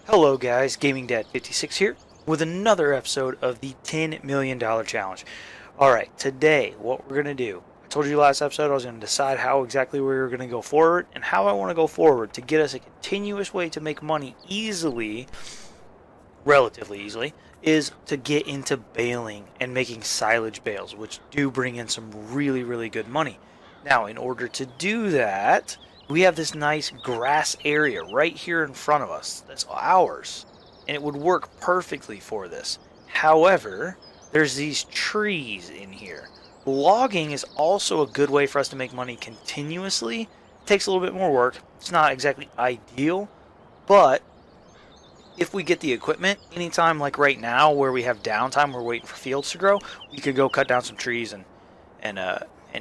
Hello guys, Gaming Dad 56 here with another episode of the $10 million challenge. Alright, today what we're going to do, I told you last episode I was going to decide how exactly we were going to go forward and how I want to go forward to get us a continuous way to make money easily, relatively easily, is to get into baling and making silage bales, which do bring in some really good money. Now, in order to do that, we have this nice grass area right here in front of us. That's ours. And it would work perfectly for this. However, there's these trees in here. Logging is also a good way for us to make money continuously. It takes a little bit more work. It's not exactly ideal, but if we get the equipment, anytime like right now where we have downtime, we're waiting for fields to grow, we could go cut down some trees and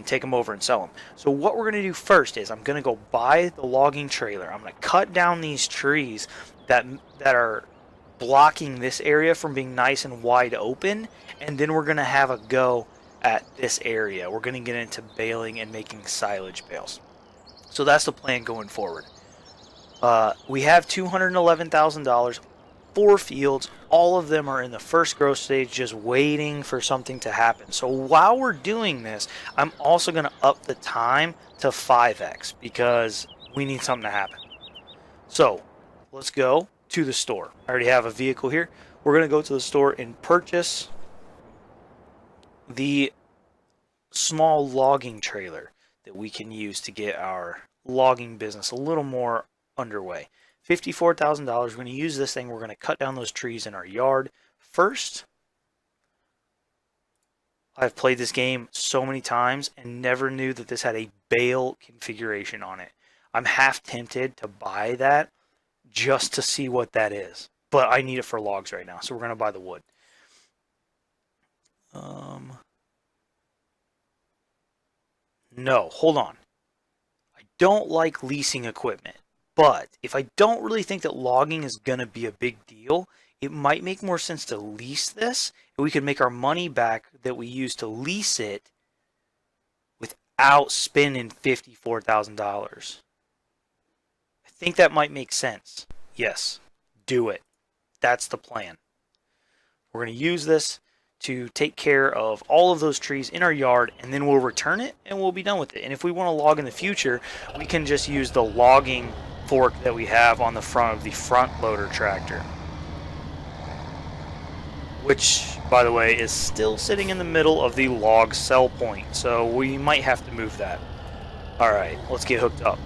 take them over and sell them. So what we're going to do first is I'm going to go buy the logging trailer. I'm going to cut down these trees that are blocking this area from being nice and wide open, and then we're going to have a go at this area. We're going to get into baling and making silage bales. So that's the plan going forward. We have $211,000, 4 fields. All of them are in the first growth stage, just waiting for something to happen. So while we're doing this, I'm also going to up the time to 5x because we need something to happen. So let's go to the store. I already have a vehicle here. We're going to go to the store and purchase the small logging trailer that we can use to get our logging business a little more underway. $54,000. We're going to use this thing. We're going to cut down those trees in our yard first. I've played this game so many times and never knew that this had a bale configuration on it. I'm half tempted to buy that just to see what that is, but I need it for logs right now, so we're going to buy the wood. No, hold on. I don't like leasing equipment. But if I don't really think that logging is going to be a big deal, it might make more sense to lease this, and we can make our money back that we used to lease it without spending $54,000. I think that might make sense. Yes, do it. That's the plan. We're going to use this to take care of all of those trees in our yard, and then we'll return it and we'll be done with it. And if we want to log in the future, we can just use the logging fork that we have on the front of the front loader tractor, which, by the way, is still sitting in the middle of the log sell point, so we might have to move that. Alright, let's get hooked up.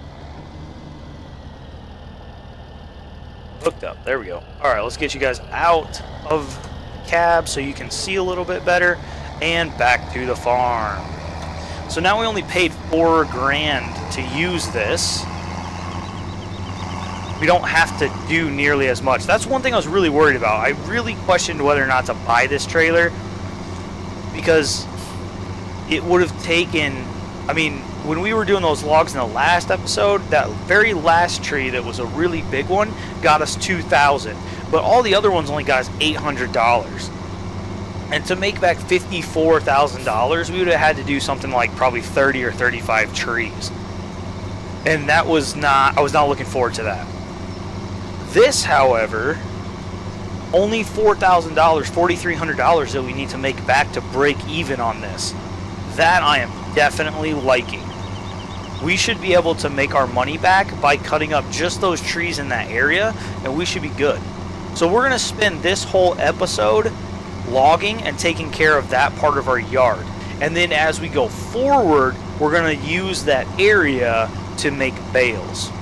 Hooked up, there we go. Alright, let's get you guys out of the cab so you can see a little bit better, and back to the farm. So now we only paid $4,000 to use this. We don't have to do nearly as much. That's one thing I was really worried about. I really questioned whether or not to buy this trailer because it would have taken, I mean, when we were doing those logs in the last episode, that very last tree that was a really big one got us $2,000, but all the other ones only got us $800. And to make back $54,000, we would have had to do something like probably 30 or 35 trees. And that was not, I was not looking forward to that. This, however, only $4,000, $4,300 that we need to make back to break even on this. That I am definitely liking. We should be able to make our money back by cutting up just those trees in that area, and we should be good. So we're going to spend this whole episode logging and taking care of that part of our yard. And then as we go forward, we're going to use that area to make bales.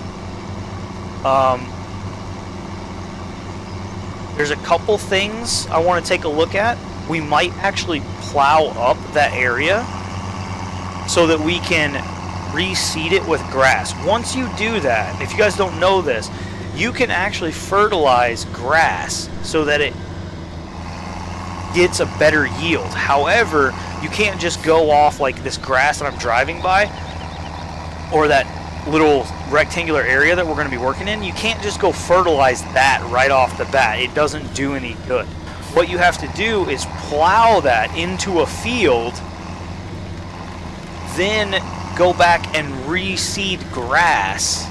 There's a couple things I want to take a look at. We might actually plow up that area so that we can reseed it with grass. Once you do that, if you guys don't know this, you can actually fertilize grass so that it gets a better yield. However, you can't just go off like this grass that I'm driving by, or that little rectangular area that we're going to be working in. You can't just go fertilize that right off the bat. It doesn't do any good. What you have to do is plow that into a field, then go back and reseed grass,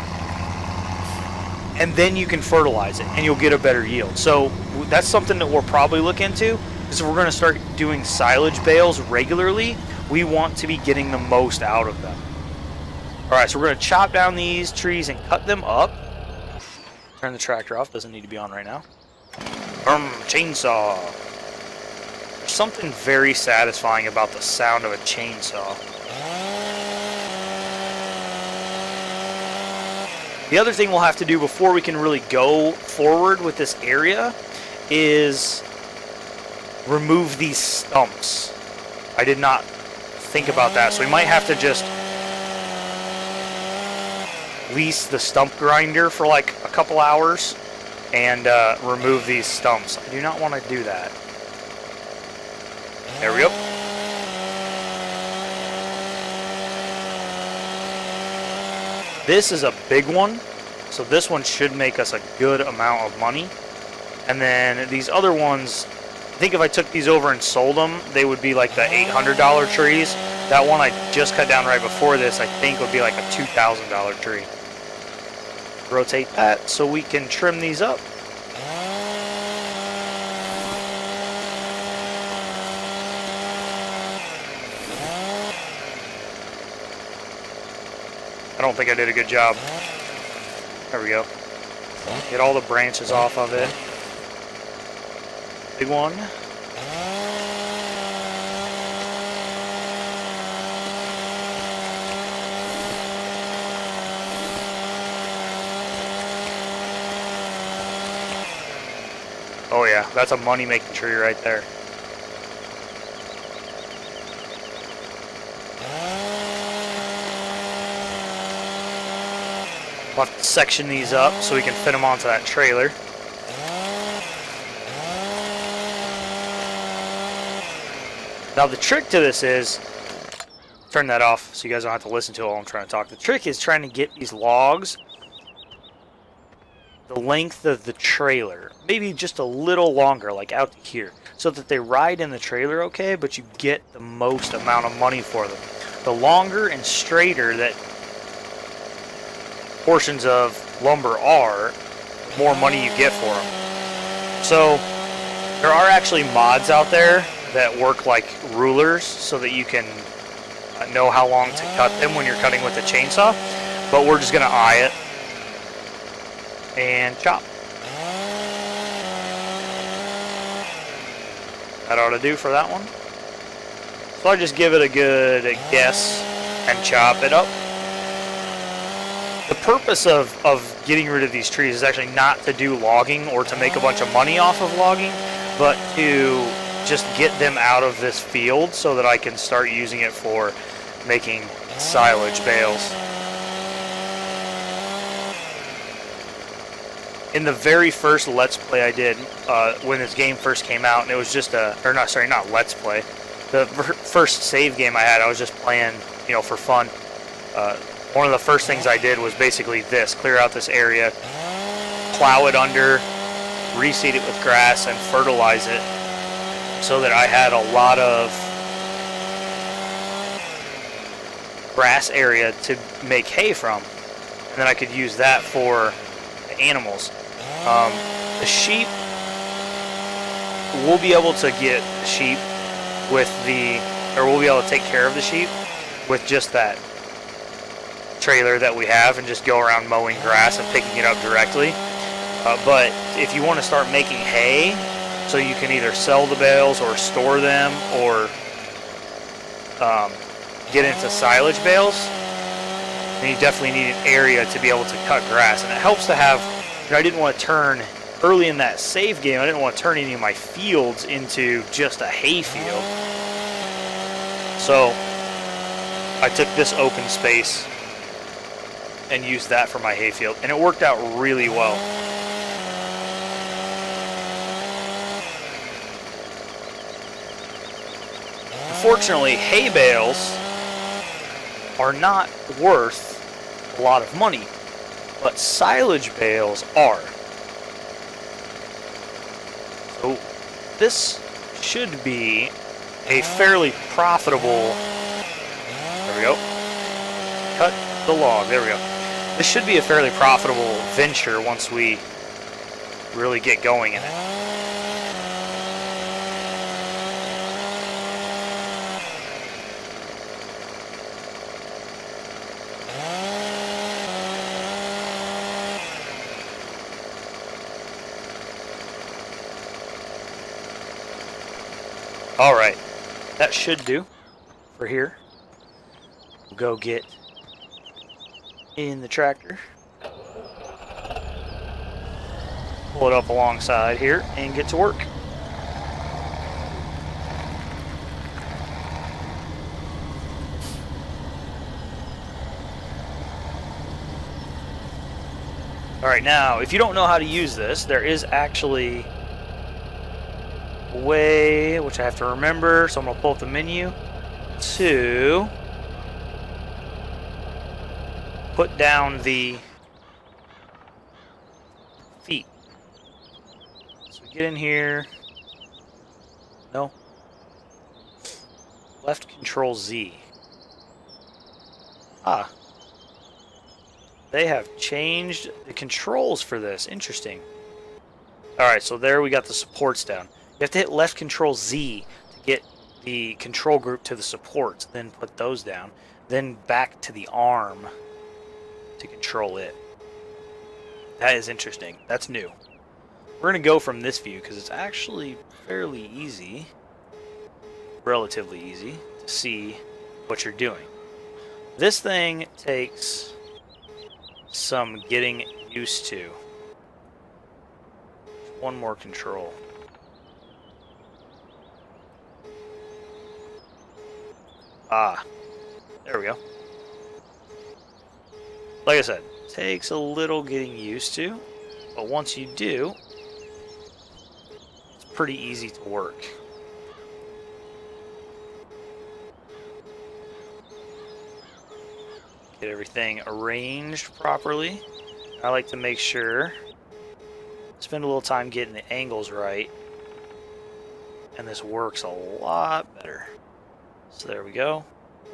and then you can fertilize it and you'll get a better yield. So that's something that we'll probably look into, is if we're going to start doing silage bales regularly, we want to be getting the most out of them. Alright, so we're going to chop down these trees and cut them up. Turn the tractor off, doesn't need to be on right now. Chainsaw. There's something very satisfying about the sound of a chainsaw. The other thing we'll have to do before we can really go forward with this area is remove these stumps. I did not think about that, so we might have to just lease the stump grinder for like a couple hours and remove these stumps. I do not want to do that. There we go. This is a big one, so this one should make us a good amount of money. And then these other ones, I think if I took these over and sold them, they would be like the $800 trees. That one I just cut down right before this, I think would be like a $2,000 tree. Rotate that so we can trim these up. I don't think I did a good job. There we go. Get all the branches off of it. Big one. Oh yeah, that's a money-making tree right there. We'll have to section these up so we can fit them onto that trailer. Now the trick to this is, turn that off so you guys don't have to listen to it while I'm trying to talk. The trick is trying to get these logs the length of the trailer, maybe just a little longer, like out to here, so that they ride in the trailer okay, but you get the most amount of money for them. The longer and straighter that portions of lumber are, the more money you get for them. So there are actually mods out there that work like rulers so that you can know how long to cut them when you're cutting with a chainsaw, but we're just going to eye it and chop. That ought to do for that one. So I just give it a good guess and chop it up. The purpose of getting rid of these trees is actually not to do logging or to make a bunch of money off of logging, but to just get them out of this field so that I can start using it for making silage bales. In the very first Let's Play I did, when this game first came out, and it was just a, or not, sorry, not Let's Play, the first save game I had, I was just playing, you know, for fun. One of the first things I did was basically this, clear out this area, plow it under, reseed it with grass, and fertilize it so that I had a lot of grass area to make hay from, and then I could use that for the animals. The sheep, we'll be able to get sheep with the, or we'll be able to take care of the sheep with just that trailer that we have and just go around mowing grass and picking it up directly. But if you want to start making hay, so you can either sell the bales or store them or get into silage bales, then you definitely need an area to be able to cut grass. And it helps to have, you know, I didn't want to turn, early in that save game, I didn't want to turn any of my fields into just a hay field. So I took this open space and used that for my hay field, and it worked out really well. Unfortunately, hay bales are not worth a lot of money, but silage bales are. So this should be a fairly profitable, there we go, cut the log, there we go. This should be a fairly profitable venture once we really get going in it. Alright, that should do for here. We'll go get in the tractor, pull it up alongside here, and get to work. Alright, now, if you don't know how to use this, there is actually a way, which I have to remember, so I'm going to pull up the menu, to put down the feet. So we get in here, no, left control Z. Ah. They have changed the controls for this. Interesting. Alright, so there we got the supports down. You have to hit left control Z to get the control group to the supports, then put those down, then back to the arm to control it. That is interesting. That's new. We're going to go from this view because it's actually fairly easy, relatively easy, to see what you're doing. This thing takes some getting used to. One more control. Ah, there we go. Like I said, takes a little getting used to, but once you do, it's pretty easy to work. Get everything arranged properly. I like to make sure, spend a little time getting the angles right, and this works a lot better. So there we go.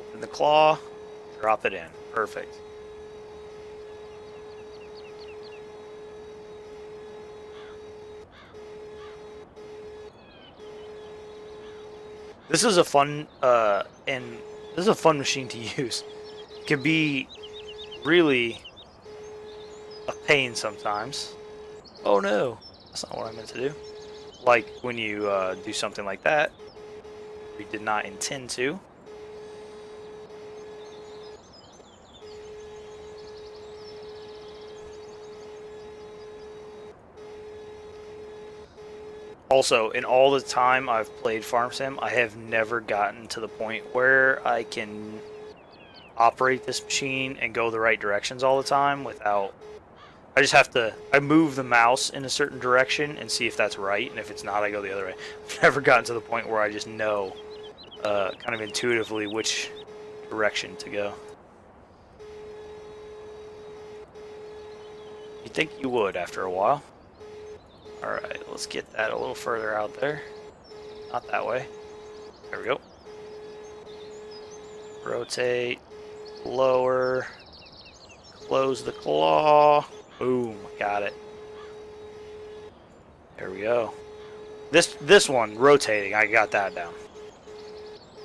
Open the claw, drop it in. Perfect. This is a fun machine to use. It can be really a pain sometimes. Oh no, that's not what I meant to do. Like when you do something like that, we did not intend to. Also, in all the time I've played Farm Sim, I have never gotten to the point where I can operate this machine and go the right directions all the time without... I just have to... I move the mouse in a certain direction and see if that's right, and if it's not, I go the other way. I've never gotten to the point where I just know kind of intuitively which direction to go. You'd think you would after a while. Alright, let's get that a little further out there. Not that way. There we go. Rotate. Lower. Close the claw. Boom. Got it. There we go. This one, rotating, I got that down.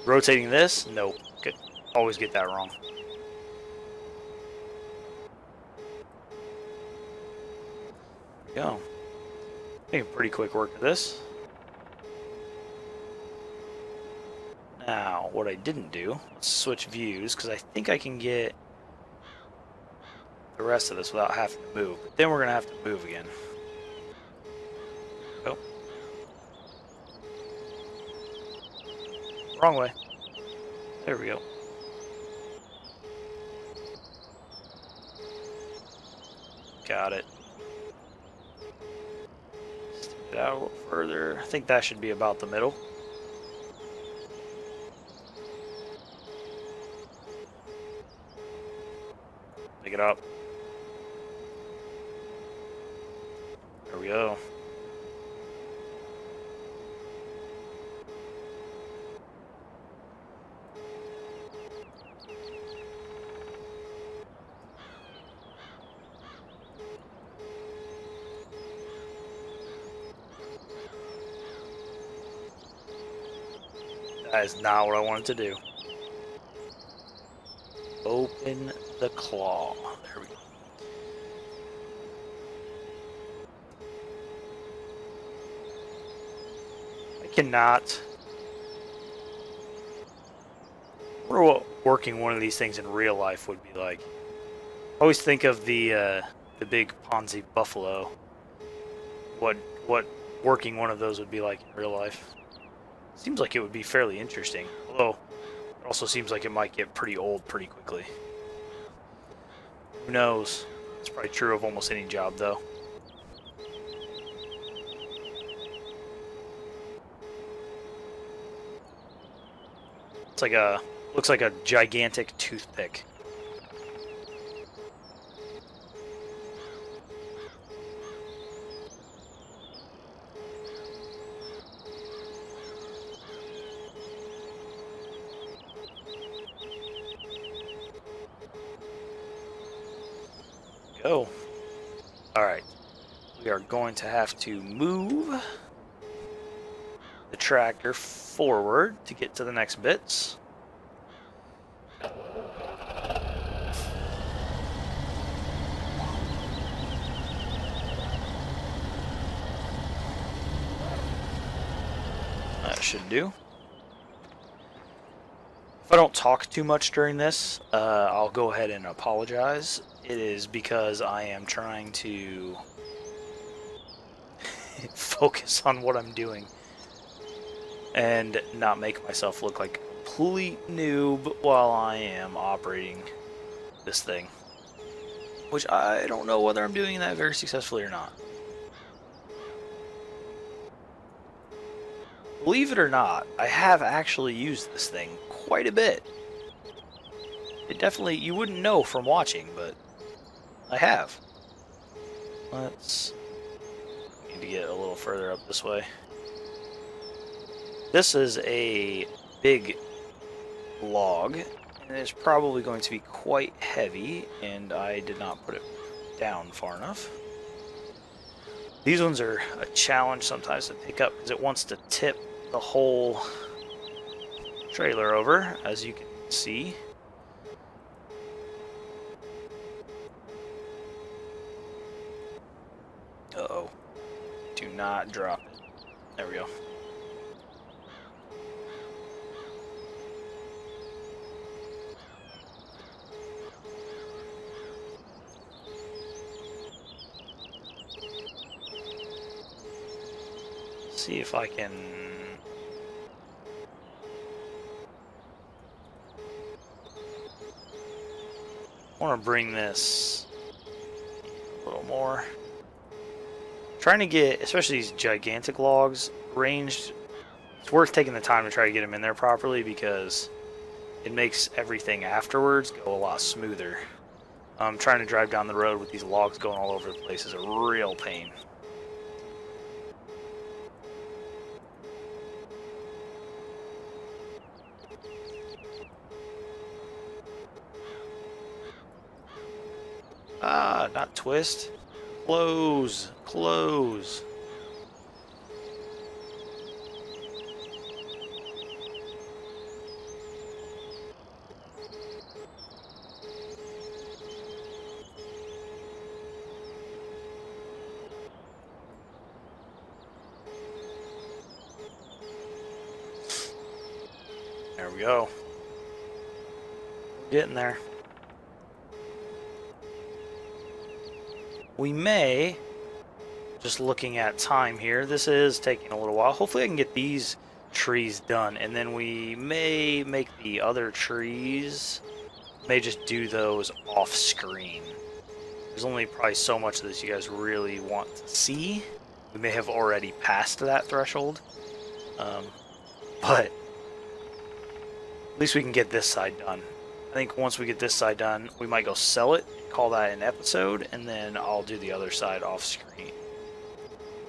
Rotating this? Nope. Always get that wrong. There we go. Making pretty quick work of this. Now, what I didn't do, let's switch views, because I think I can get the rest of this without having to move. But then we're going to have to move again. Oh. Wrong way. There we go. Got it. Stick it out a little further. I think that should be about the middle. Pick it up. There we go. That is not what I wanted to do. Open the claw. There we go. I cannot. I wonder what working one of these things in real life would be like. I always think of the big Ponzi buffalo. What working one of those would be like in real life. Seems like it would be fairly interesting. Although it also seems like it might get pretty old pretty quickly. Who knows? It's probably true of almost any job though. It's like looks like a gigantic toothpick. Go. Alright. We are going to have to move the tractor forward to get to the next bits. That should do. If I don't talk too much during this, I'll go ahead and apologize. It is because I am trying to focus on what I'm doing and not make myself look like a complete noob while I am operating this thing. Which I don't know whether I'm doing that very successfully or not. Believe it or not, I have actually used this thing quite a bit. It definitely, you wouldn't know from watching, but I have. Let's need to get a little further up this way. This is a big log, and it's probably going to be quite heavy, and I did not put it down far enough. These ones are a challenge sometimes to pick up because it wants to tip the whole trailer over, as you can see. Uh-oh. Do not drop it. There we go. See if I can... I want to bring this a little more. Trying to get, especially these gigantic logs, ranged. It's worth taking the time to try to get them in there properly because it makes everything afterwards go a lot smoother. Trying to drive down the road with these logs going all over the place is a real pain. Ah, not twist. Close. Close. There we go. Getting there. We may, just looking at time here, this is taking a little while. Hopefully I can get these trees done, and then we may make the other trees, may just do those off screen. There's only probably so much of this you guys really want to see. We may have already passed that threshold, but at least we can get this side done. I think once we get this side done, we might go sell it, call that an episode, and then I'll do the other side off screen.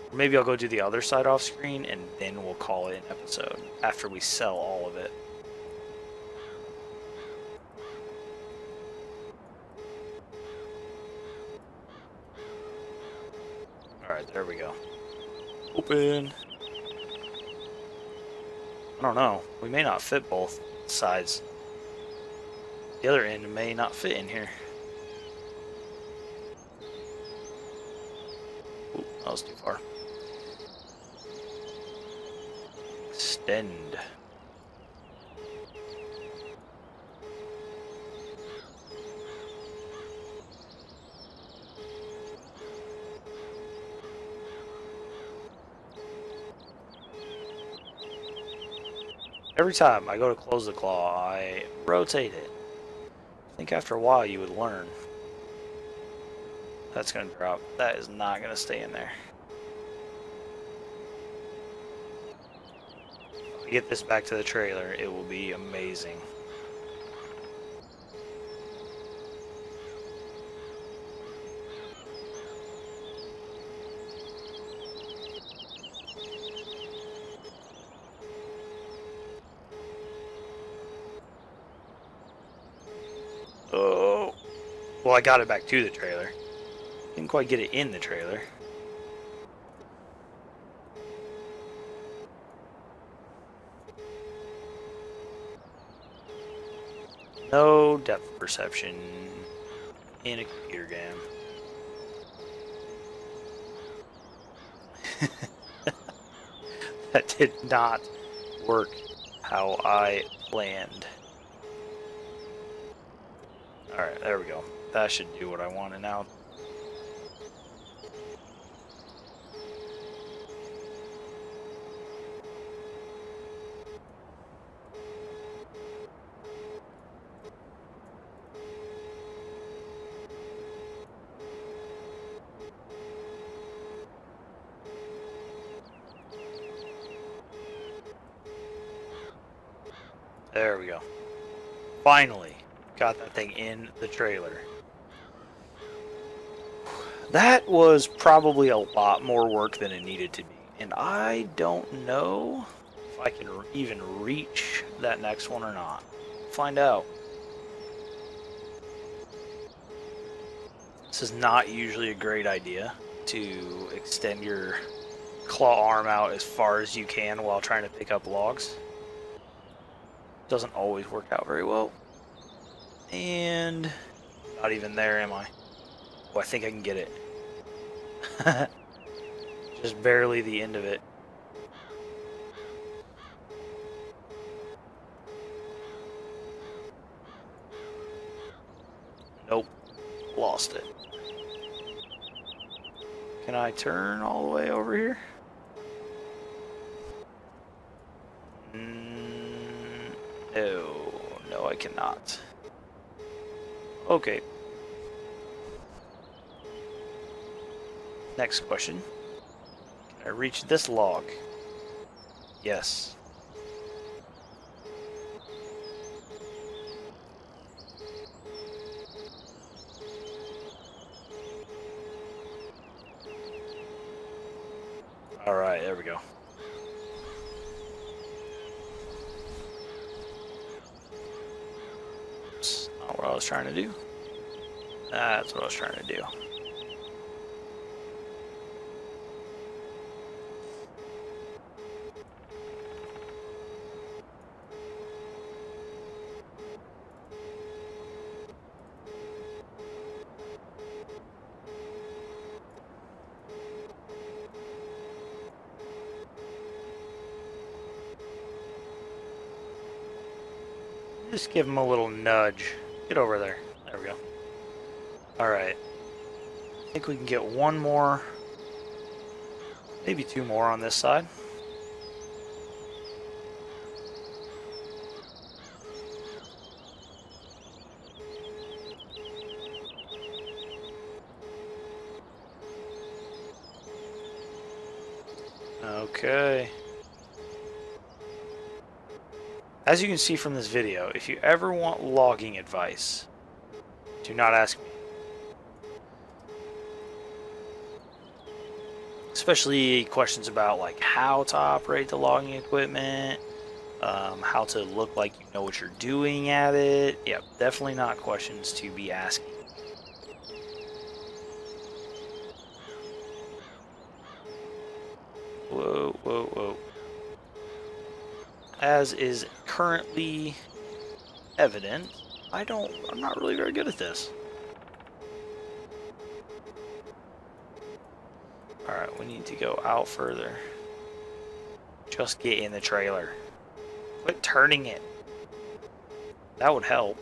Or maybe I'll go do the other side off screen, and then we'll call it an episode after we sell all of it. Alright, there we go. Open. I don't know. We may not fit both sides. The other end may not fit in here. Ooh, that was too far. Extend. Every time I go to close the claw, I rotate it. I think after a while you would learn. That's going to drop. That is not going to stay in there. If I get this back to the trailer, it will be amazing. Oh, well, I got it back to the trailer. Didn't quite get it in the trailer. No depth perception in a computer game. That did not work how I planned. Alright, there we go. That should do what I wanted now. There we go. Finally got that thing in the trailer. That was probably a lot more work than it needed to be. And I don't know if I can even reach that next one or not. Find out. This is not usually a great idea to extend your claw arm out as far as you can while trying to pick up logs. Doesn't always work out very well. And not even there, am I? Oh, I think I can get it. Just barely the end of it. Nope. Lost it. Can I turn all the way over here? No. No, I cannot. Okay. Next question. Can I reach this log? Yes. Alright, there we go. Oops, not what I was trying to do. That's what I was trying to do. Just give him a little nudge. Get over there. There we go. Alright. I think we can get one more, maybe two more on this side. Okay. As you can see from this video, if you ever want logging advice, do not ask me. Especially questions about like how to operate the logging equipment, how to look like you know what you're doing at it. Yep, definitely not questions to be asking. Whoa, whoa, whoa. as is currently evident, I'm not really very good at this. Alright, we need to go out further. Just get in the trailer. Quit turning it. That would help.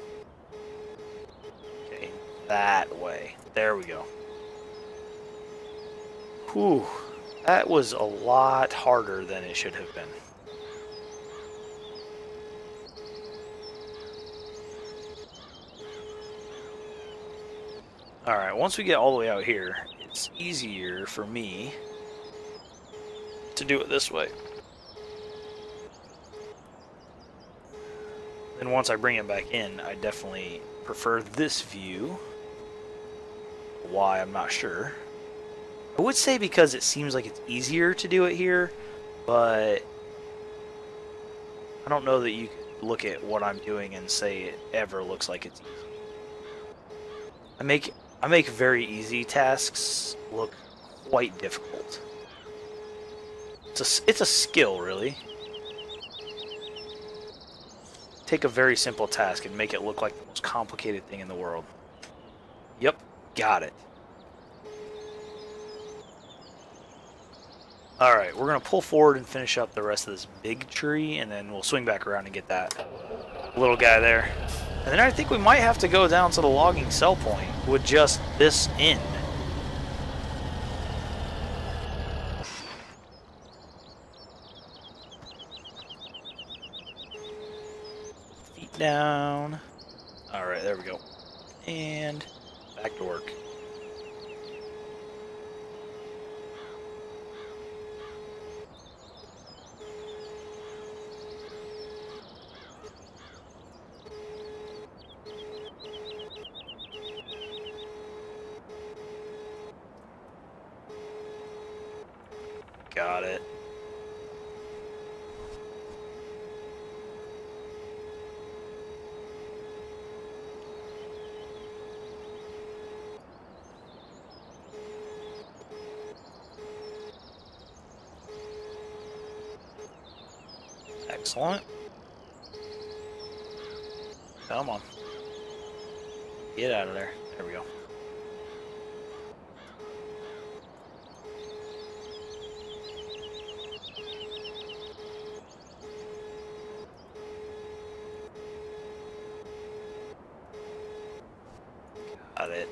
Okay, that way. There we go. Whew. That was a lot harder than it should have been. Alright, once we get all the way out here, it's easier for me to do it this way. Then once I bring it back in, I definitely prefer this view. Why, I'm not sure. I would say because it seems like it's easier to do it here, but I don't know that you can look at what I'm doing and say it ever looks like it's easy. I make very easy tasks look quite difficult. It's a skill, really. Take a very simple task and make it look like the most complicated thing in the world. Yep, got it. Alright, we're going to pull forward and finish up the rest of this big tree, and then we'll swing back around and get that little guy there. And then I think we might have to go down to the logging sell point with just this end. Feet down. Alright, there we go. And back to work. Got it. Excellent. Come on. Get out of there. There we go. Got it.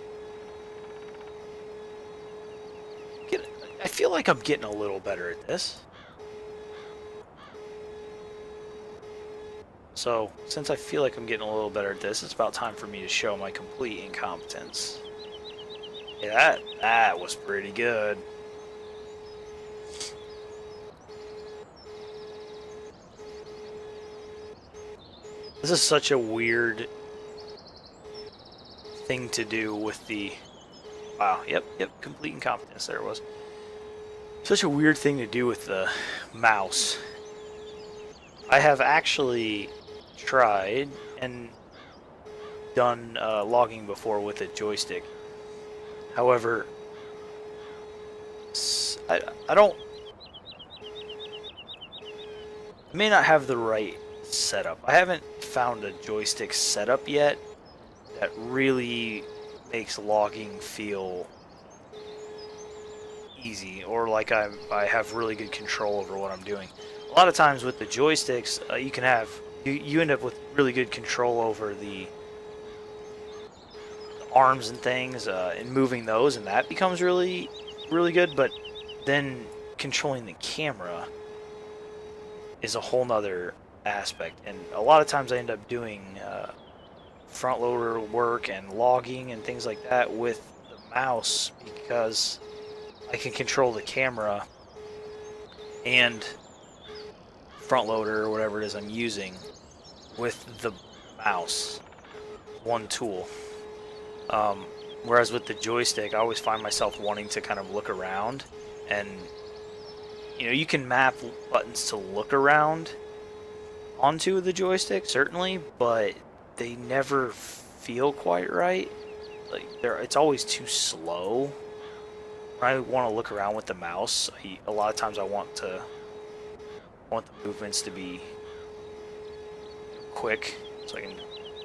I feel like I'm getting a little better at this. So, since I feel like I'm getting a little better at this, it's about time for me to show my complete incompetence. Yeah, that was pretty good. This is such a weird thing to do with the... Wow, yep, complete incompetence, there it was. Such a weird thing to do with the mouse. I have actually tried and done logging before with a joystick. However, I may not have the right setup. I haven't found a joystick setup yet that really makes logging feel easy, or like I have really good control over what I'm doing. A lot of times with the joysticks, you end up with really good control over the arms and things, and moving those, and that becomes really good. But then controlling the camera is a whole nother aspect, and a lot of times I end up doing front loader work and logging and things like that with the mouse, because I can control the camera and front loader or whatever it is I'm using with the mouse, one tool. Whereas with the joystick, I always find myself wanting to kind of look around, and you can map buttons to look around onto the joystick, certainly, but they never feel quite right. Like it's always too slow. When I want to look around with the mouse, a lot of times I want the movements to be quick so I can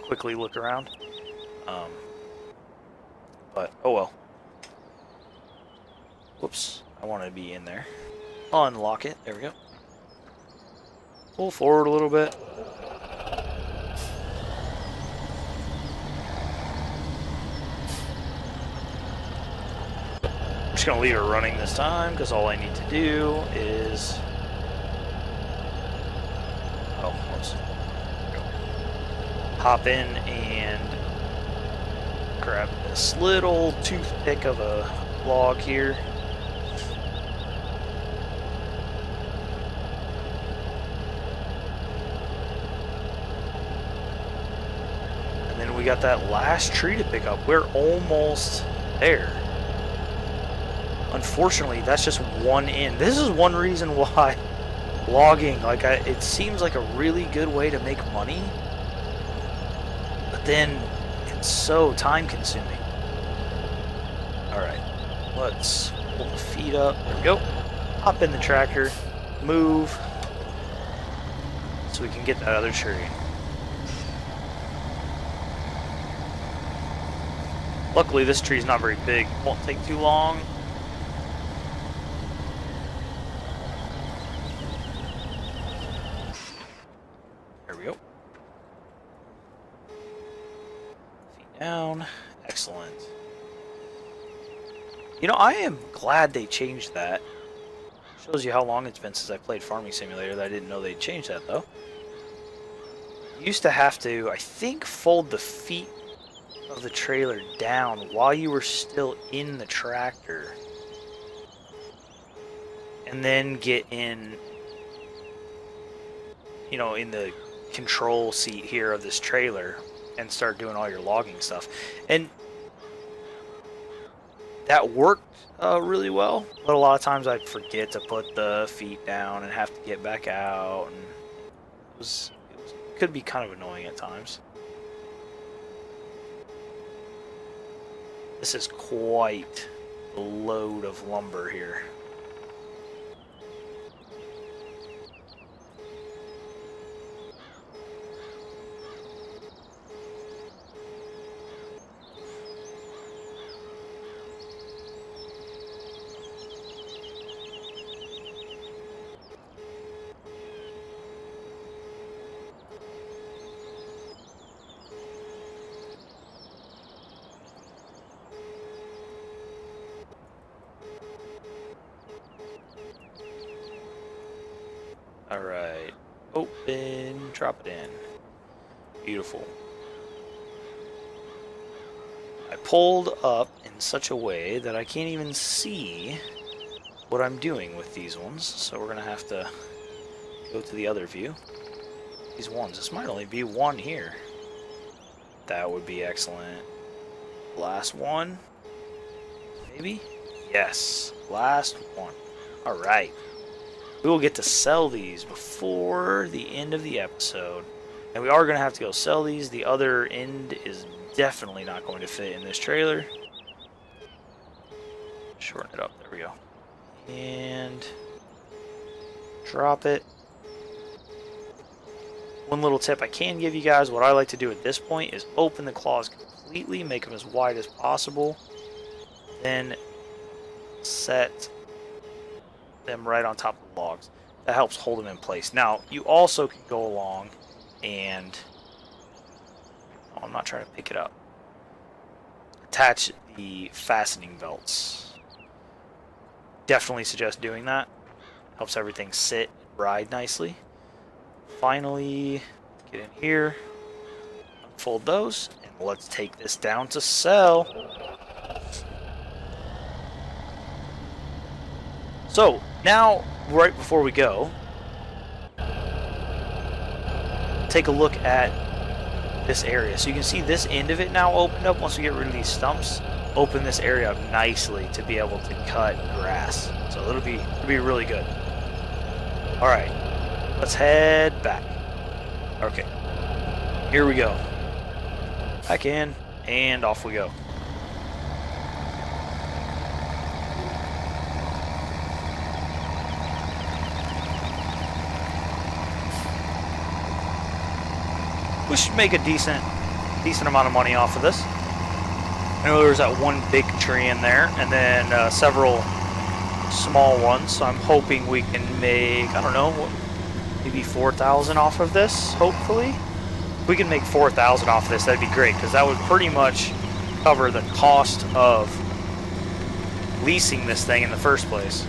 quickly look around. But, oh well. Whoops, I want to be in there. Unlock it, there we go. Pull forward a little bit. I'm just going to leave it running this time, because all I need to do is... Oh, whoops. Hop in and grab this little toothpick of a log here. And then we got that last tree to pick up. We're almost there. Unfortunately, that's just one in. This is one reason why logging, like, it seems like a really good way to make money, but then it's so time consuming. Alright, let's pull the feet up. There we go. Hop in the tractor, move, so we can get that other tree. Luckily, this tree's not very big. Won't take too long. There we go. Feet down. Excellent. You know, I am glad they changed that. Shows you how long it's been since I played Farming Simulator. I didn't know they'd changed that, though. You used to have to, I think, fold the feet of the trailer down while you were still in the tractor. And then get in, you know, in the control seat here of this trailer and start doing all your logging stuff. And that worked really well, but a lot of times I'd forget to put the feet down and have to get back out, and it could be kind of annoying at times. This is quite a load of lumber here. Alright, open, drop it in. Beautiful. I pulled up in such a way that I can't even see what I'm doing with these ones, so we're going to have to go to the other view. These ones, this might only be one here. That would be excellent. Last one, maybe? Yes, last one. Alright. We will get to sell these before the end of the episode. And we are going to have to go sell these. The other end is definitely not going to fit in this trailer. Shorten it up. There we go. And drop it. One little tip I can give you guys, what I like to do at this point is open the claws completely, make them as wide as possible, then set them right on top of the logs. That helps hold them in place. Now, you also can go along and, oh, I'm not trying to pick it up, attach the fastening belts. Definitely suggest doing that. Helps everything sit and ride nicely. Finally, get in here, unfold those, and let's take this down to sell. So, now, right before we go, take a look at this area. So you can see this end of it now opened up. Once we get rid of these stumps, open this area up nicely to be able to cut grass. So it'll be really good. Alright, let's head back. Okay, here we go. Back in, and off we go. we should make a decent amount of money off of this. I know there's that one big tree in there, and then several small ones. So I'm hoping we can make, I don't know, maybe 4,000 off of this. Hopefully, if we can make 4,000 off of this, that'd be great, because that would pretty much cover the cost of leasing this thing in the first place.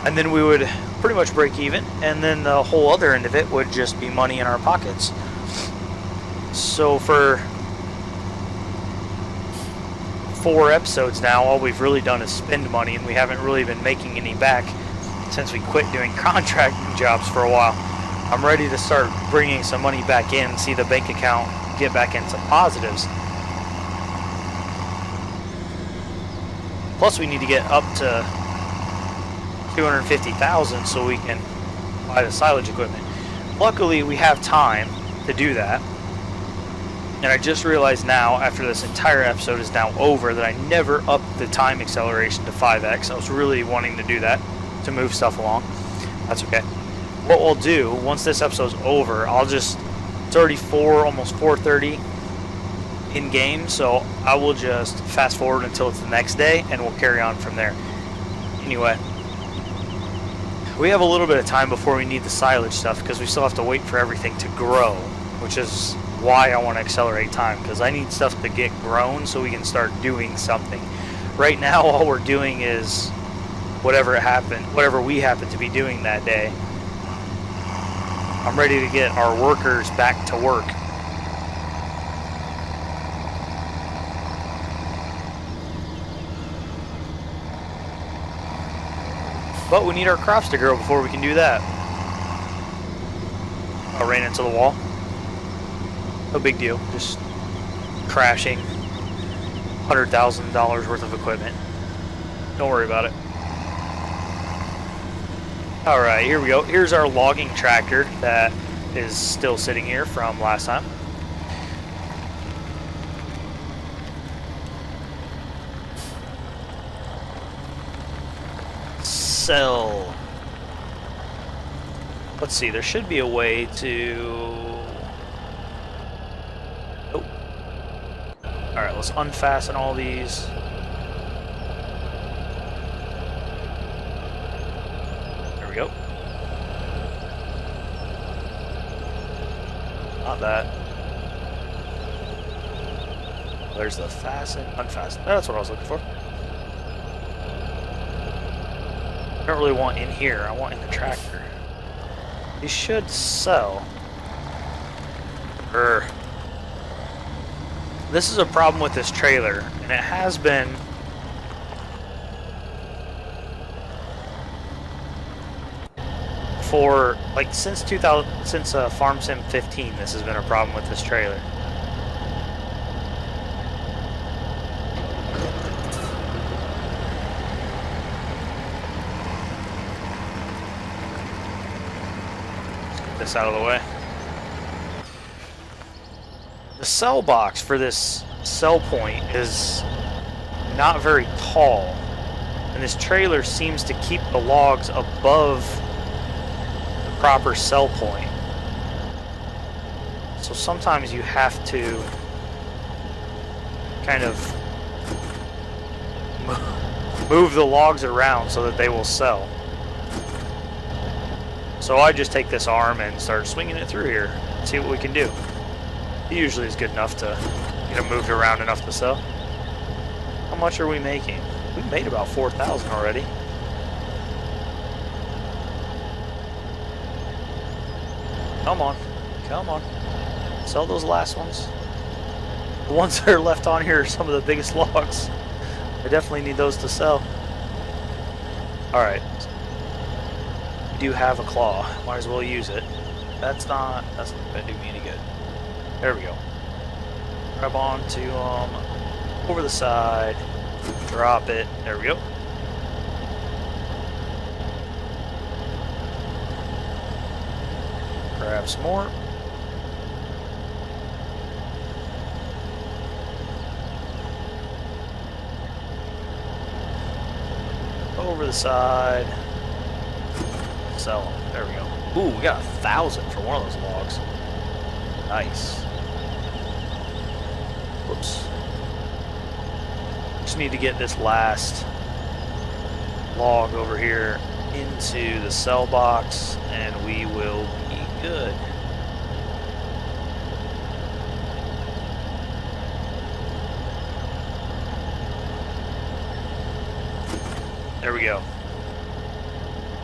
And then we would pretty much break even, and then the whole other end of it would just be money in our pockets. So for 4 episodes now, all we've really done is spend money, and we haven't really been making any back since we quit doing contracting jobs for a while. I'm ready to start bringing some money back in, see the bank account get back into positives. Plus we need to get up to 250,000 so we can buy the silage equipment. Luckily we have time to do that, and I just realized now, after this entire episode is now over, that I never upped the time acceleration to 5x. I was really wanting to do that to move stuff along. That's okay. What we'll do once this episode's over, it's already almost 4:30 in game, so I will just fast forward until it's the next day, and we'll carry on from there. Anyway, we have a little bit of time before we need the silage stuff, because we still have to wait for everything to grow, which is why I want to accelerate time, because I need stuff to get grown so we can start doing something. Right now all we're doing is whatever we happen to be doing that day. I'm ready to get our workers back to work. But we need our crops to grow before we can do that. I ran into the wall. No big deal, just crashing $100,000 worth of equipment. Don't worry about it. Alright, here we go. Here's our logging tractor that is still sitting here from last time. Sell. Let's see, there should be a way to... Oh. Alright, let's unfasten all these. There we go. Not that. There's the fasten, unfasten. That's what I was looking for. I don't really want in here, I want in the tractor. These should sell. This is a problem with this trailer, and it has been for like since Farm Sim 15. This has been a problem with this trailer. This out of the way. The cell box for this cell point is not very tall, and this trailer seems to keep the logs above the proper cell point. So sometimes you have to kind of move the logs around so that they will sell. So I just take this arm and start swinging it through here, see what we can do. It usually is good enough to get them moved around enough to sell. How much are we making? We made about 4,000 already. Come on, come on. Sell those last ones. The ones that are left on here are some of the biggest logs. I definitely need those to sell. Alright. We do have a claw. Might as well use it. That's not gonna do me any good. There we go. Grab onto over the side. Drop it. There we go. Grab some more. Over the side. sell them. There we go. Ooh, we got 1,000 for one of those logs. Nice. Whoops. Just need to get this last log over here into the sell box and we will be good. There we go.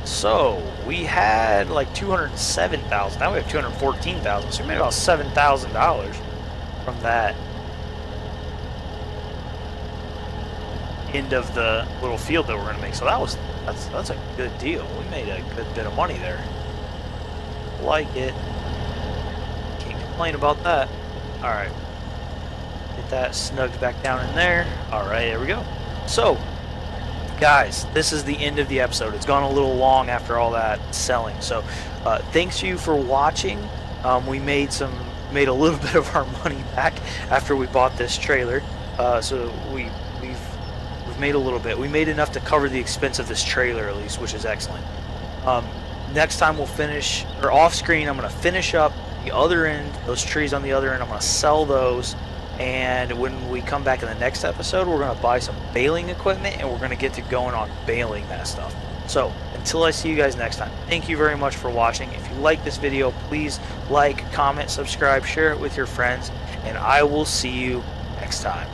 So we had like 207,000. Now we have 214,000. So we made about $7,000 from that end of the little field that we're going to make. So that's a good deal. We made a good bit of money there. Like it. Can't complain about that. All right. Get that snugged back down in there. All right, there we go. So, guys, this is the end of the episode. It's gone a little long after all that selling. So, thanks you for watching. We made a little bit of our money back after we bought this trailer. So we've made a little bit. We made enough to cover the expense of this trailer at least, which is excellent. Next time we'll finish, or off screen, I'm going to finish up the other end, those trees on the other end. I'm going to sell those. And when we come back in the next episode, we're going to buy some baling equipment and we're going to get to going on baling that stuff. So until I see you guys next time, thank you very much for watching. If you like this video, please like, comment, subscribe, share it with your friends, and I will see you next time.